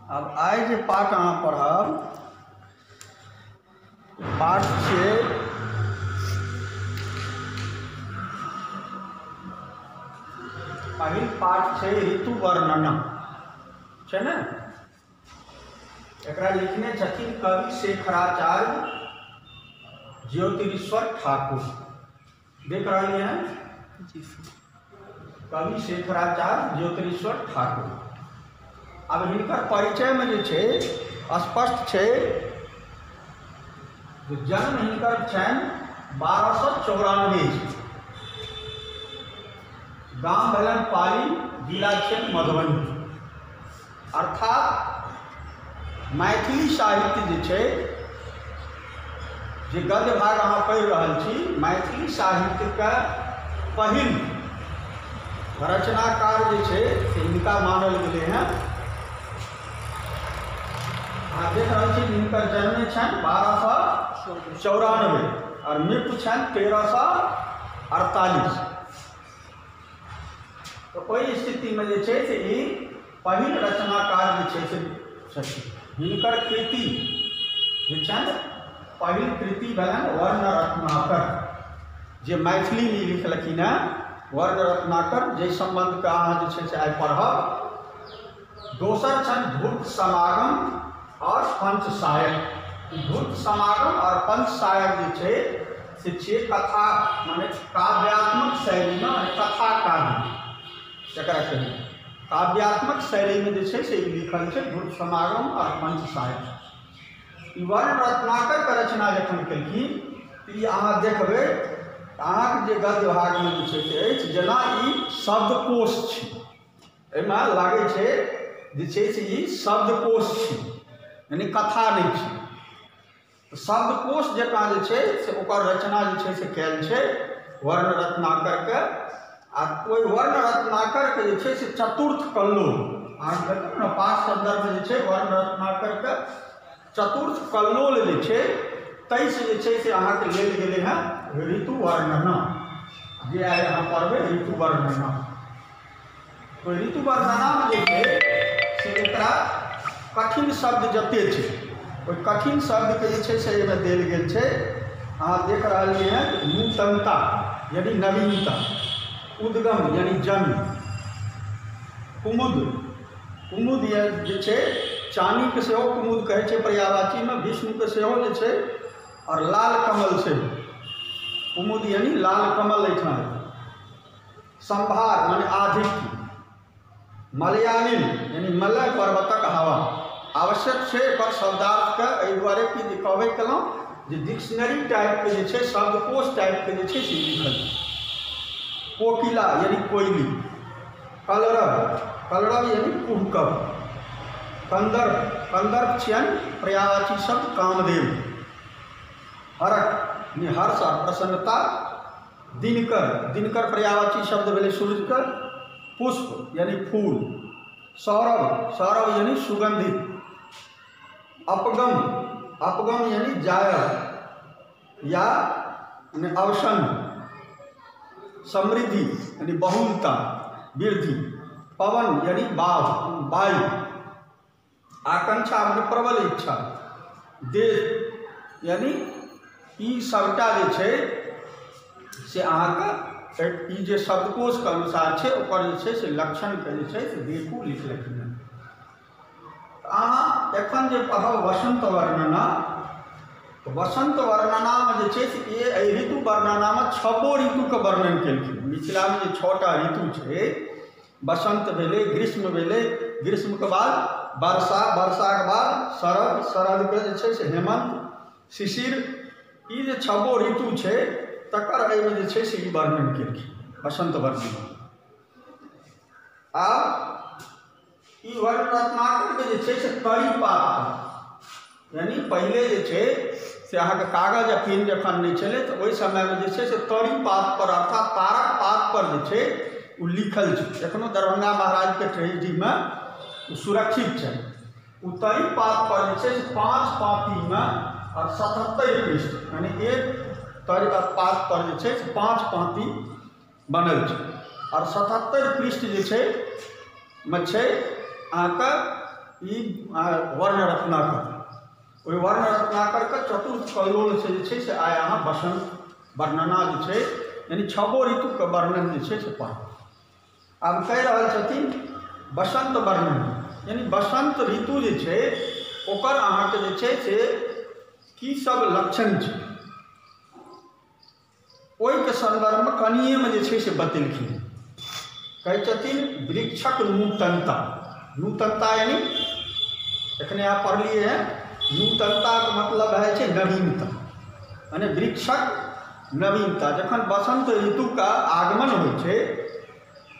अब आइ जे पाठ अहाँ पढ़ब पाठ छै पहिल पाठ छै ऋतु वर्णन छै ने। एकरा लिखने छथिन कवि शेखराचार्य ज्योतिरीश्वर ठाकुर। देख रहे हैं कवि शेखराचार्य ज्योतिरीश्वर ठाकुर। अब हिनकर परिचय में जे छै स्पष्ट छै जे जन्म हिनकर छनि 1294 गाम भेलन पाली, जिला छनि मधुबनी। अर्थात मैथिली साहित्य जे छै जे गद्य भाग अहाँ पढ़ि रहल छी, मैथिली साहित्य का पहिल रचनाकार जे छै से हिनका मानल गेलै हैं। अहाँ देख रहल छी हिनकर जन्म छनि 1294 और मृत्यु छनि 1348। तो ओहि स्थिति में जे छै से ई पहिल रचनाकार जे छै से छथिन। हिनकर कृति जे छनि पहिल कृति भेलनि वर्ण रत्नाकर, जे मैथिली में लिखलखिन हैं वर्ण रत्नाकर, जे संबंध का अहाँ जे छै से आइ पढ़ब। दोसर छनि धूर्त समागम और पंचसायक। धूर्त समागम और पंचसायक जे छै से छै कथा माने काव्यात्मक शैली में कथा काव्य जकरा कही काव्यात्मक शैली में जे छै से लिखल छै धूर्त समागम और पंचसायक। वर्ण रत्नाकर के रचना जखन केलखिन तऽ ई अहाँ देखबै अहाँके जे गद्य भाग में जे छै से अछि जेना ई शब्दकोश छै। एहिमे लागै छै जे छै से ई शब्दकोश छै, यानी कथा नहीं छै। तो शब्दकोश जकाँ जे छै से ओकर रचना जे छै से कयल छै वर्ण रत्नाकर के। आ ओहि वर्ण रत्नाकर के जे छै से चतुर्थ कल्लोल अहाँ देखू ने पाठ संदर्भ जे छै वर्ण रत्नाकर के चतुर्थ कल्लोल जे छै ताहिसँ जे छै से अहाँके लेल गेलै हैं ऋतु वर्णन, जे आइ अहाँ पढ़बै ऋतु वर्णन। तो ऋतु वर्णना में जे छै से एकरा कठिन शब्द जते छै ओहि कठिन शब्द के जे छै से एहिमे देल गेल छै। अहाँ देख रहलिए हैं नूतनता यानी नवीनता, उद्गम यानी जन्म, कुमुद कुमुद जे छै चानी के सेहो कुमुद कहै छै पर्यायवाची में, विष्णु के सेहो जे छै, और लाल कमल से कुमुद यानी लाल कमल एहिठाम। संभार माने आधिक्य, मलयानिल यानी मलय पर्वतक हवा। आवश्यक छै एकर शब्दार्थ के एहि दुआरे कि जे कहबे केलहुँ जे डिक्शनरी टाइप के जे छै शब्दकोश टाइप के जे छै से लिखल छै। कोकिला यानी कोयली, कलरव कलरव यानी कुहकब, कंदर्प कंदर्प छियनि पर्यायवाची शब्द कामदेव, हरक यानी हर्ष और प्रसन्नता, दिनकर दिनकर पर्यायवाची शब्द भेलै सूर्य के, पुष्प यानी फूल, सौरभ सौरभ यानी सुगंधित, अपगम अपगम यानी जायर या अवसन, समृद्धि यानी बहुलता वृद्धि, पवन यानी वायु, आकांक्षा यानी प्रबल इच्छा, देश यानी ई सबटा जे छै से अहाँके ई जे शब्दकोश के अनुसार छै ओकर जे छै से लक्षण के जे छै से देखू लिखलखिन हैं। अहाँ एखन जे पढ़ब वसंत वर्णना, तो वसंत वर्णना में जे छै से एहि ऋतु वर्णना में 6 ऋतु के वर्णन केलखिन। मिथिला में जे 6टा ऋतु छै बसंत भेलै, ग्रीष्म भेलै, ग्रीष्म के बाद वर्षा, वर्षा के बाद शरद, शरद के जे छै से हेमंत, शिशिर, ई जे 6 ऋतु छै तकर एहिमे जे छै से ई वर्णन केलखिन वसंत वर्णन। आब ई वर्ण रत्नाकर के जे छै से कड़ी पात यानी पहिले जे छै से अहाँके कागज आ पेन जखन नहीं छलै तऽ ओहि समय में जे छै से तड़ी पात पर अर्थात तारक पात पर जे छै ओ लिखल छै। एखनो दरभंगा महाराज के ट्रेजेडी में सुरक्षित छै। ओ तड़ी पात पर जे छै से 5 पाँती में और 77 पृष्ठ यानी एक तड़ी पात पर जे छै से 5 पाँती बनल छै और 77 पृष्ठ जे छै में छै अहाँके ई वर्ण रत्नाकर, ओहि वर्ण रत्नाकर के चतुर्थ कल्लोल से जे छै से आइ अहाँ बसंत वर्णना जे छै यानी 6 ऋतु के वर्णन जे छै से पढ़। आब कहि रहल छथिन बसंत वर्णन यानी बसंत ऋतु जे छै ओकर अहाँके जे छै से की सब लक्षण छै ओहिके संदर्भमे कनिएमे जे छै से बतेलखिन। कहै छथिन वृक्षक नूतनता, नूतनता यानी एखने आप पढ़लिए हैं, नूतनता का मतलब है छै नवीनता, यानी वृक्षक नवीनता। जखन बसंत ऋतु का आगमन होइ छै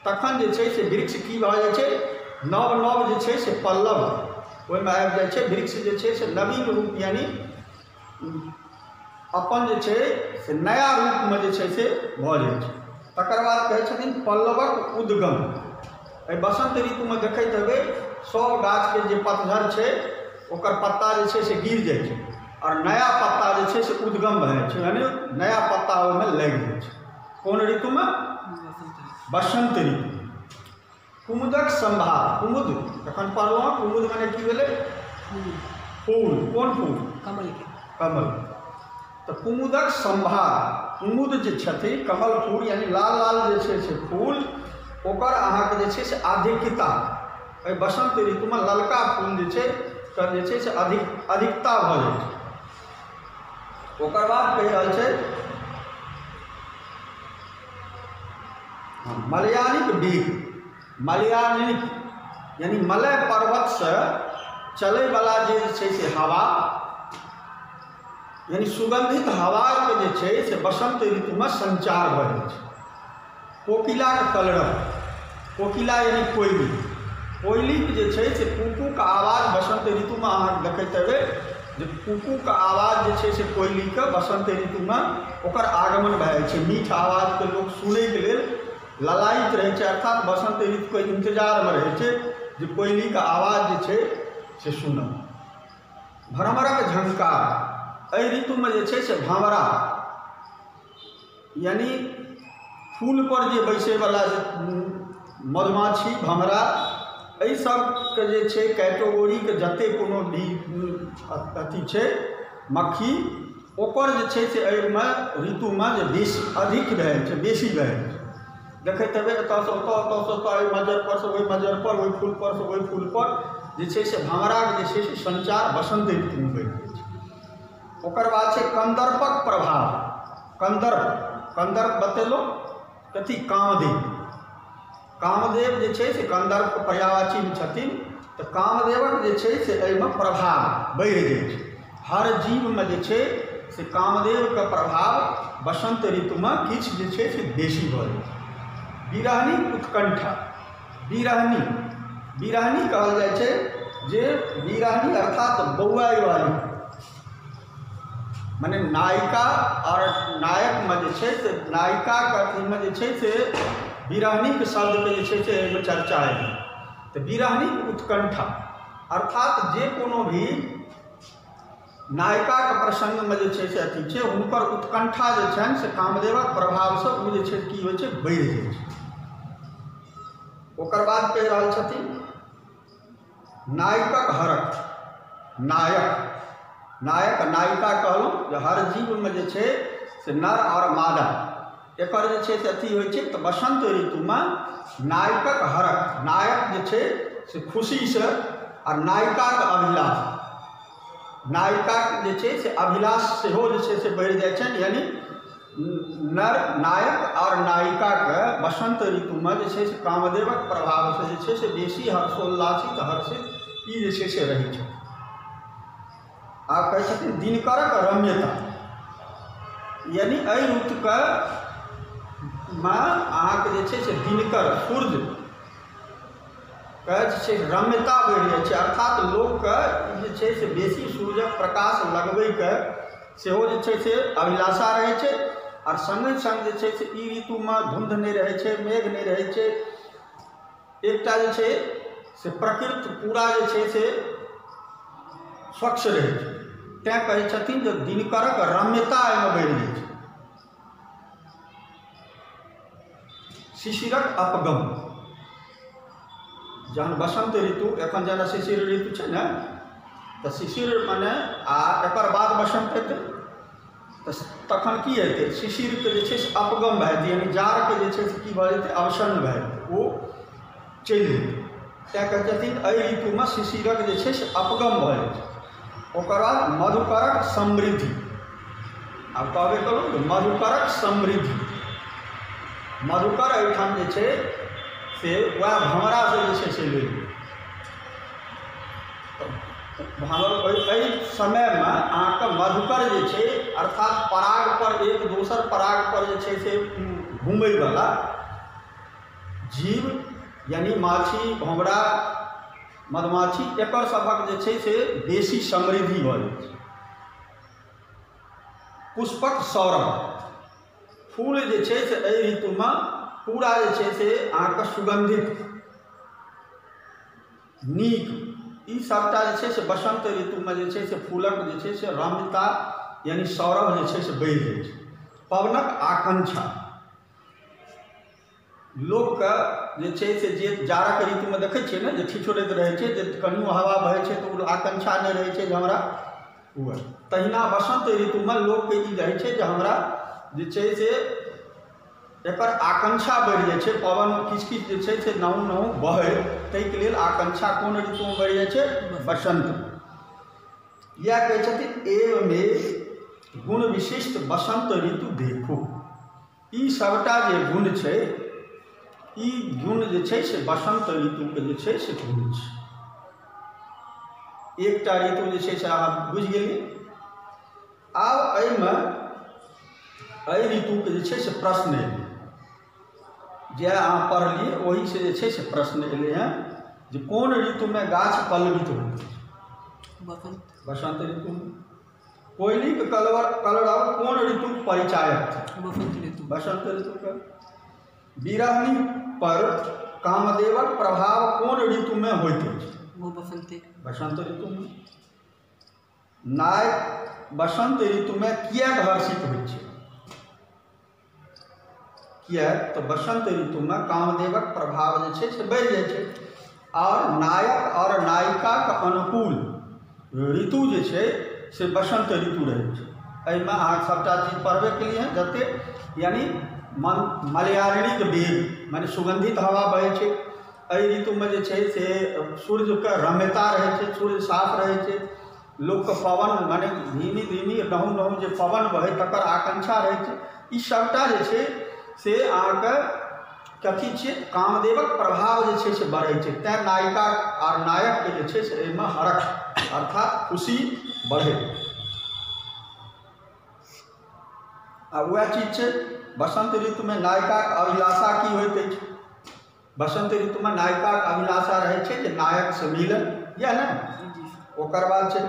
तखन जे छै से वृक्ष की भऽ जाइ छै, नव नव जे छै से पल्लव ओहिमे आबि जाइ छै, वृक्ष जे छै से नवीन रूप यानी अपन जे छै से नया रूपमे जे छै से भऽ जाइ छै। तकर बाद कहै छथिन पल्लवक उद्गम। एहि बसंत ऋतुमे देखैत हेबै सब गाछके जे पतझड़ छै ओकर पत्ता जे छै से गिर जाइ छै और नया पत्ता जे छै से उद्गम भऽ जाइ छै, यानी नया पत्ता ओहिमे लागि जाइ छै। कोन ऋतुमे? बसंत ऋतु। कुमुदक संभार, कुमुद जखन पढ़लहुँ कुमुद मने की भेलै? फूल। कोन फूल? कमल के। कमल। तो कुमुदक संभार, कुमुद जे छथिन कमल फूल यानी लाल लाल जे छै से फूल, ओकर अहाँके जे छै से अधिकता एहि बसंत ऋतुमे ललका फूल जे छै तर जे छै से अधिकता भऽ जाइ छै। ओकर बाद कहि रहल छै मलयानिक वेग, मलयानिक यानी मलय पर्वत से चलै वाला जे छै से हवा यानी सुगंधित हवा के जे छै से बसंत ऋतुमे संचार भऽ जाइ छै। कोकिलाके कलरव, कोकिला यानी कोयली, कोयलीके जे छै से कुकूके आवाज बसंत ऋतुमे अहाँ देखैत हेबै जे कुकूके आवाज जे छै से कोयलीके बसंत ऋतुमे ओकर आगमन भऽ जाइ छै। मीठ आवाजके लोक सुनैके लेल ललायित रहै छै, अर्थात बसंत ऋतुके इंतजारमे रहै छै जे कोयलीके आवाज जे छै से सुनब। भ्रमरक झंकार, एहि ऋतुमे जे छै से भंवरा यानी फूल पर जे बैसैवला मधुमाछी भंवरा एहि सबके जे छै कैटेगोरीके जतेक कोनो भी अथी छै मक्खी ओकर जे छै से एहिमे ऋतुमे जे बेसी अधिक भऽ जाइ छै, बेसी भऽ जाइ छै। देखैत हेबै एतऽसँ ओतऽ, ओतऽसँ ओतऽ, एहि मज्जर परसँ ओहि मज्जर पर, ओहि फूल परसँ ओहि फूल पर जे छै से भंवराके जे छै से संचार बसंत ऋतुमे बढ़ि जाइ छै। ओकर बाद छै कंदर्पक प्रभाव, कंदर्प, कंदर्प बतेलहुँ कथी? कामदेव। कामदेव जे छै से कंदर्पके पर्यायवाची छथिन, तऽ कामदेवक जे छै से एहिमे प्रभाव बढ़ि जाइ छै। हर जीवमे जे छै से कामदेवके प्रभाव बसंत ऋतुमे किछु जे छै से बेसी भऽ जाइ छै। बिरहनी उत्कंठा, बिरहनी, बिरहनी कहल जाइ छै जे बिरहनी अर्थात बौआइवाली माने नायिका और नायकमे जे छै से नायिकाके अथीमे जे छै से बिरहनीके शब्दके जे छै से एहिमे चर्चा अइ। तऽ बिरहनी उत्कंठा अर्थात जे कोनो भी नायिकाके प्रसंगमे जे छै से अथी छै हुनकर उत्कंठा जे छनि से कामदेवक प्रभावसँ ओ जे छै की होइ छै बढ़ि जाइ छै। ओकर बाद कहि रहल छथिन नायकक हरक, नायक, नायक नायिका कहलहुँ जे हर जीवमे जे छै से नर और मादा एकर जे छै से अथी होइ छै। तऽ बसंत ऋतुमे नायकक हरक, नायक जे छै से खुशीसँ और नायिकाके अभिलाष, नायिकाके जे छै से अभिलाष सेहो जे छै से बढ़ि जाइ छनि, यानी नर नायक और नायिकाके बसंत ऋतुमे जे छै से कामदेवक प्रभावसँ जे छै से बेसी हर्षोल्लासित हर्षित ई जे छै से रहै छै। आब कहै छथिन दिनकरक रम्यता, यानी एहि ऋतुके अहाँके जे छै से दिनकर सूर्य के जे छै रम्यता बढ़ि जाइ छै, अर्थात लोकके जे छै से बेसी सूर्यक प्रकाश लगबैके सेहो जे छै से अभिलाषा रहै छै। और संगे संग जे छै से ई ऋतुमे धुंध नहि रहै छै, मेघ नहि रहै छै, एकटा जे छै से प्रकृति पूरा जे छै से स्वच्छ रहै छै। तैँ कहै छथिन जे दिनकरक रम्यता एहिमे बढ़ि जाइ छै। शिशिरक अपगम, जहन बसंत ऋतु एखन जेना शिशिर ऋतु छै ने, तऽ शिशिर मने आ एकर बाद बसंत हेतै, तऽ तखन की हेतै, शिशिरके जे छै से अपगम भए जेतै, यानी जाड़के जे छै से की भऽ जेतै, अवसन्न भए जेतै, ओ चलि जेतै। तैँ कहै छथिन एहि ऋतुमे शिशिरक जे छै से अपगम भऽ जाइ छै। ओकर बाद मधुकरक समृद्धि, आब कहबे करू तऽ मधुकरक समृद्धि, मधुकर एहिठाम जे छै से वएह भँवरासँ जे छै से लेल। एहि समयमे अहाँके मधुकर जे छै अर्थात पराग पर एक दोसर पराग पर जे छै से घुमैवला जीव, यानी माछी, भँवरा, मधुमाछी, एकर सभक जे छै से बेसी समृद्धि भऽ जाइ छै। पुष्पक सौरभ, फूल जे छै से एहि ऋतुमे पूरा जे छै से अहाँके सुगन्धित नीक, ई सबटा जे छै से बसंत ऋतुमे जे छै से फूलक जे छै से रम्यता यानी सौरभ जे छै से बढ़ि जाइ छै। पवनक आकांक्षा, लोकके जे छै से जे जाड़क ऋतुमे देखै छियै ने जे ठिठुरैत रहै छै, जे कनियो हवा बहै छै तऽ ओ आकांक्षा नहि रहै छै जे हमरा हुए, तहिना बसंत ऋतुमे लोकके ई रहै छै जे हमरा जे छै से एकर आकांक्षा बढ़ि जाइ छै। पवन किछु किछु जे छै से नहु नहु बहै, ताहिके लेल आकांक्षा कोन ऋतुमे बढ़ि जाइ छै, बसंत। इएह कहै छथिन एवमे गुण विशिष्ट बसंत ऋतु देखू, ई सबटा जे गुण छै, ई गुण जे छै से बसंत ऋतुके जे छै से गुण छै। एकटा ऋतु जे छै से अहाँ बुझि गेलिए। आब एहिमे एहि ऋतुके जे छै से प्रश्न एलै, जे अहाँ पढ़लिए ओही से जे छै से प्रश्न एलै हैं जे कोन ऋतुमे गाछ पल्लवित होइत छै, बसंत ऋतुमे। कोयलीक कलरव कोन ऋतुक परिचायक छै, बसंत ऋतुके। बिरहनी पर कामदेवक प्रभाव कोन ऋतुमे होइत अछि, बसंत ऋतुमे। नायक बसंत ऋतुमे किएक हर्षित होइत छै, किएक तऽ बसंत ऋतुमे कामदेवक प्रभाव जे छै से बढ़ि जाइ छै, और नायक और नायिकाके अनुकूल ऋतु जे छै से बसंत ऋतु रहै छै। एहिमे अहाँ सबटा चीज पढ़बे केलिए हैं जतेक, यानी मलयारणिक वेग माने सुगंधित हवा बहै छै। एहि ऋतुमे जे छै से सूर्यके रम्यता रहै छै, सूर्य साफ रहै छै, लोकके पवन माने धीमी धीमी नहु नहु जे पवन बहै तकर आकांक्षा रहै छै। ई सबटा जे छै से अहाँके कथी छियै, कामदेवक प्रभाव जे छै से बढ़ै छै। तैँ नायिका और नायकके जे छै से एहिमे हरख अर्थात खुशी बढ़ै। आ वएह चीज छै बसंत ऋतुमे नायिकाके अभिलाषा की होइत अछि, बसंत ऋतुमे नायिकाके अभिलाषा रहै छै जे नायकसँ मिलन, या ने। ओकर बाद छै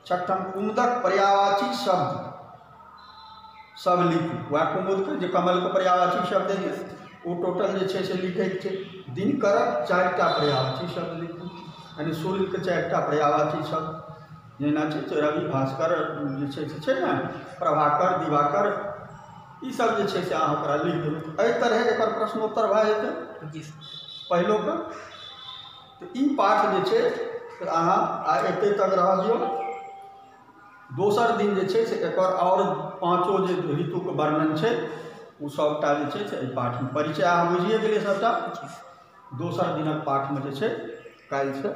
छठम कुमुदक पर्यायवाची शब्द सब लिखू, वएह कुमुदके जे कमलके पर्यायवाची शब्द है ओ टोटल जे छै से लिखैके छै। दिनकरक 4टा पर्यायवाची शब्द लिखू, यानी सूर्यके 4टा पर्यायवाची शब्द, जेना छै रवि, भास्कर जे छै ने, प्रभाकर, दिवाकर, ई सब जे छै से अहाँ ओकरा लिख देबै। एहि तरह एकर प्रश्नोत्तर भए जेतै पहिलोके। तऽ ई पाठ जे छै से अहाँ एते तक रह दियौ। दोसर दिन जे छै से एकर और 5 जे ऋतुके वर्णन छै ओ सबटा जे छै से एहि पाठमे परिचय अहाँ बुझिए गेलिए सबटा। दोसर दिनक पाठमे जे छै काल्हिसँ